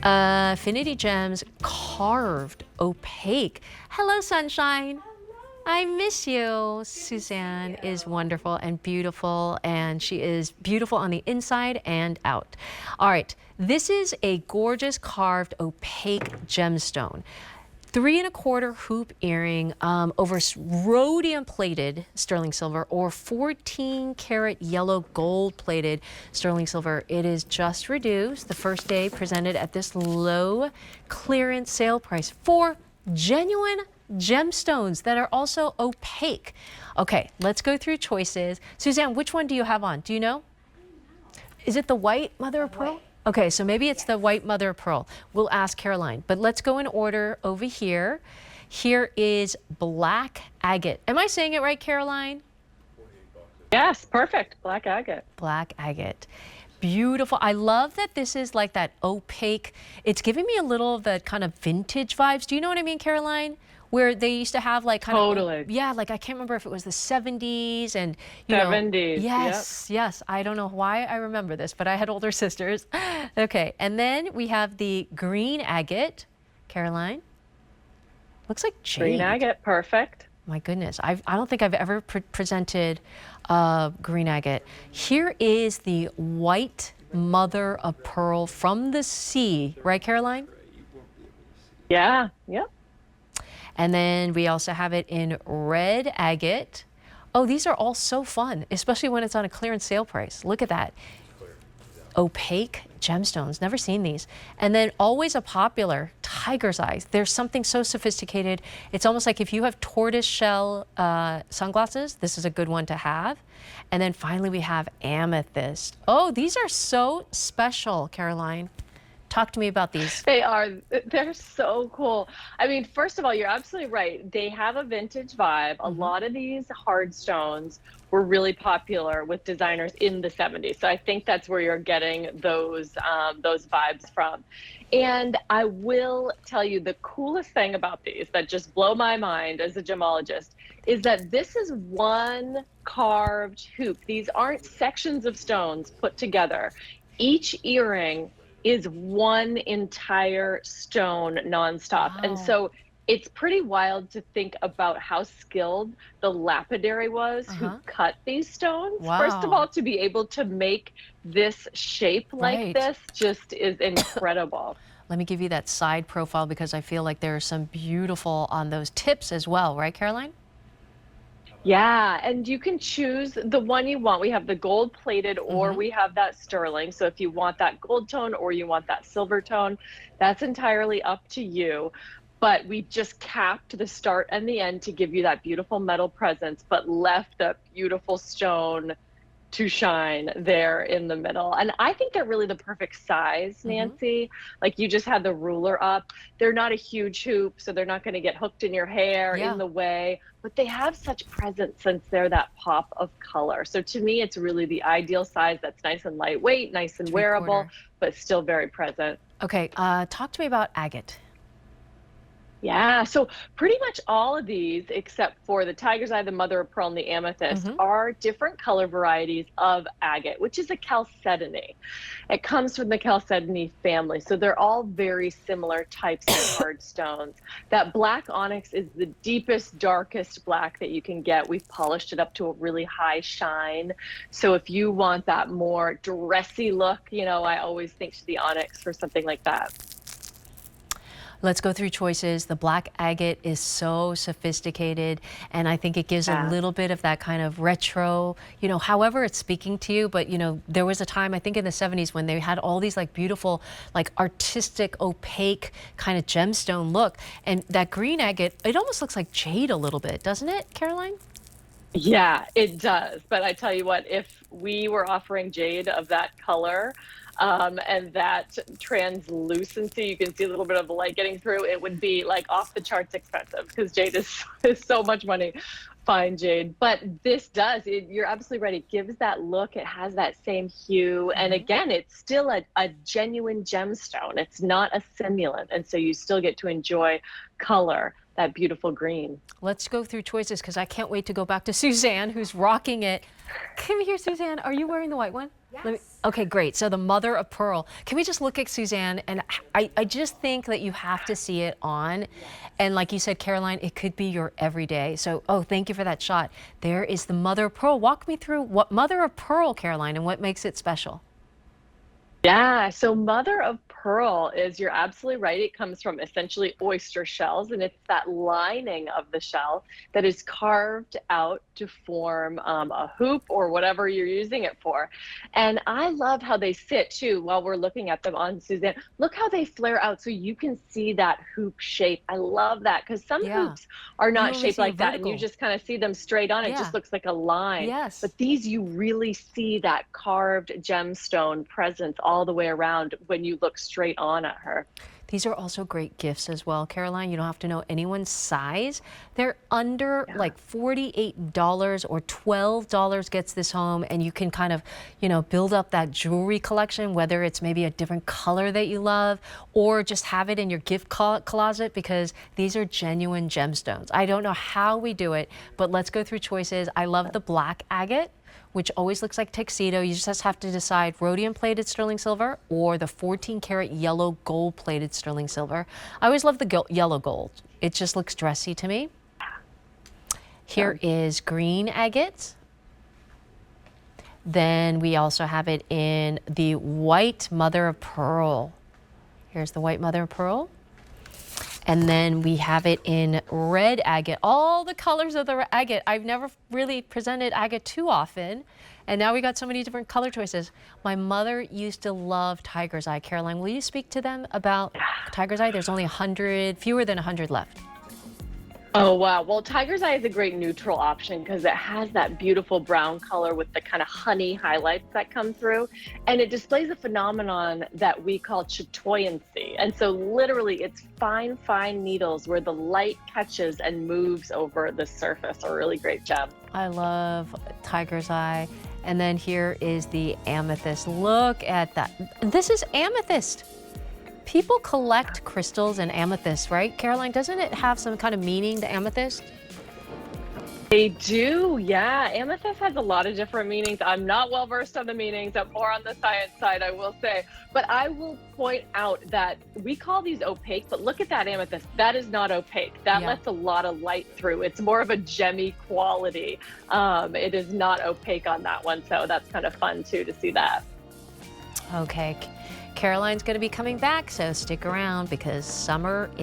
Affinity Gems carved opaque. Hello, sunshine. I miss you. Suzanne is wonderful and beautiful, and she is beautiful on the inside and out. All right, this is a gorgeous carved opaque gemstone. 3¼ hoop earring over rhodium plated sterling silver or 14 karat yellow gold plated sterling silver. It is just reduced the first day, presented at this low clearance sale price for genuine gemstones that are also opaque. Okay, let's go through choices. Suzanne, which one do you have on? Do you know? Is it the white mother of pearl? Okay, so maybe it's the white mother of pearl. We'll ask Caroline, but let's go in order over here. Here is black agate. Am I saying it right, Caroline? Yes, perfect. Black agate. Black agate. Beautiful. I love that this is like that opaque. It's giving me a little of the kind of vintage vibes. Do you know what I mean, Caroline? Where they used to have like kind of, yeah, like I can't remember if it was the 70s and you 70s, know, yes, yep. Yes. I don't know why I remember this, but I had older sisters. Okay, and then we have the green agate, Caroline. Looks like jade. Green agate, perfect. My goodness, I don't think I've ever presented green agate. Here is the white mother of pearl from the sea, right, Caroline? Yeah, yep. And then we also have it in red agate. Oh, these are all so fun, especially when it's on a clearance sale price. Look at that. Opaque gemstones, never seen these. And then always a popular, tiger's eyes. There's something so sophisticated. It's almost like if you have tortoise shell sunglasses, this is a good one to have. And then finally we have amethyst. Oh, these are so special, Caroline. Talk to me about these. They're so cool. I mean, first of all, you're absolutely right. They have a vintage vibe. A lot of these hard stones were really popular with designers in the 70s. So I think that's where you're getting those vibes from. And I will tell you the coolest thing about these that just blow my mind as a gemologist is that this is one carved hoop. These aren't sections of stones put together. Each earring is one entire stone nonstop. Wow. And so it's pretty wild to think about how skilled the lapidary was who cut these stones. Wow. First of all, to be able to make this shape like this just is incredible. Let me give you that side profile because I feel like there are some beautiful on those tips as well, right, Caroline? Yeah, and you can choose the one you want. We have the gold plated or we have that sterling. So if you want that gold tone or you want that silver tone, that's entirely up to you. But we just capped the start and the end to give you that beautiful metal presence, but left that beautiful stone to shine there in the middle. And I think they're really the perfect size, Nancy. Like you just had the ruler up. They're not a huge hoop, so they're not going to get hooked in your hair in the way, but they have such presence since they're that pop of color. So to me, it's really the ideal size that's nice and lightweight, nice and wearable, but still very present. Okay, talk to me about agate. Yeah, so pretty much all of these, except for the tiger's eye, the mother of pearl, and the amethyst, are different color varieties of agate, which is a chalcedony. It comes from the chalcedony family, so they're all very similar types of hard stones. That black onyx is the deepest, darkest black that you can get. We've polished it up to a really high shine. So if you want that more dressy look, you know, I always think to the onyx for something like that. Let's go through choices. The black agate is so sophisticated, and I think it gives a little bit of that kind of retro, you know, however it's speaking to you. But, you know, there was a time, I think in the 70s, when they had all these like beautiful, like artistic, opaque kind of gemstone look. And that green agate, it almost looks like jade a little bit, doesn't it, Caroline? Yeah, it does. But I tell you what, if we were offering jade of that color, and that translucency, you can see a little bit of the light getting through, it would be like off the charts expensive because jade is so much money. Fine jade, but this does, you're absolutely right, it gives that look, it has that same hue, and again, it's still a genuine gemstone. It's not a simulant, and so you still get to enjoy color, that beautiful green. Let's go through choices because I can't wait to go back to Suzanne, who's rocking it. Come here, Suzanne. Are you wearing the white one? Okay, great. So the mother of pearl. Can we just look at Suzanne? And I just think that you have to see it on. And like you said, Caroline, it could be your everyday. So, oh, thank you for that shot. There is the mother of pearl. Walk me through what mother of pearl, Caroline, and what makes it special. Yeah, so mother of pearl is, you're absolutely right. It comes from essentially oyster shells, and it's that lining of the shell that is carved out to form a hoop or whatever you're using it for. And I love how they sit too while we're looking at them on Suzanne. Look how they flare out so you can see that hoop shape. I love that because some Yeah. hoops are You not only shaped see a like that and you vertical. just kind of see them straight on. It Yeah. just looks like a line. Yes. But these, you really see that carved gemstone presence all the way around when you look straight on at her. These are also great gifts as well, Caroline. You don't have to know anyone's size. They're under Yeah. like $48 or $12 gets this home, and you can kind of, build up that jewelry collection, whether it's maybe a different color that you love, or just have it in your gift closet, because these are genuine gemstones. I don't know how we do it, but let's go through choices. I love the black agate, which always looks like tuxedo. You just have to decide rhodium plated sterling silver or the 14 karat yellow gold plated sterling silver. I always love the yellow gold. It just looks dressy to me. Here is green agate. Then we also have it in the white mother of pearl. Here's the white mother of pearl. And then we have it in red agate, all the colors of the agate. I've never really presented agate too often. And now we got so many different color choices. My mother used to love tiger's eye. Caroline, will you speak to them about tiger's eye? There's only 100, fewer than 100 left. Oh, wow. Well, tiger's eye is a great neutral option because it has that beautiful brown color with the kind of honey highlights that come through. And it displays a phenomenon that we call chatoyancy. And so literally it's fine, fine needles where the light catches and moves over the surface. A really great gem. I love tiger's eye. And then here is the amethyst. Look at that. This is amethyst. People collect crystals and amethyst, right? Caroline, doesn't it have some kind of meaning, the amethyst? They do, yeah. Amethyst has a lot of different meanings. I'm not well versed on the meanings. I'm more on the science side, I will say. But I will point out that we call these opaque, but look at that amethyst. That is not opaque. That lets a lot of light through. It's more of a gemmy quality. It is not opaque on that one, so that's kind of fun too to see that. Okay. Caroline's going to be coming back, so stick around because summer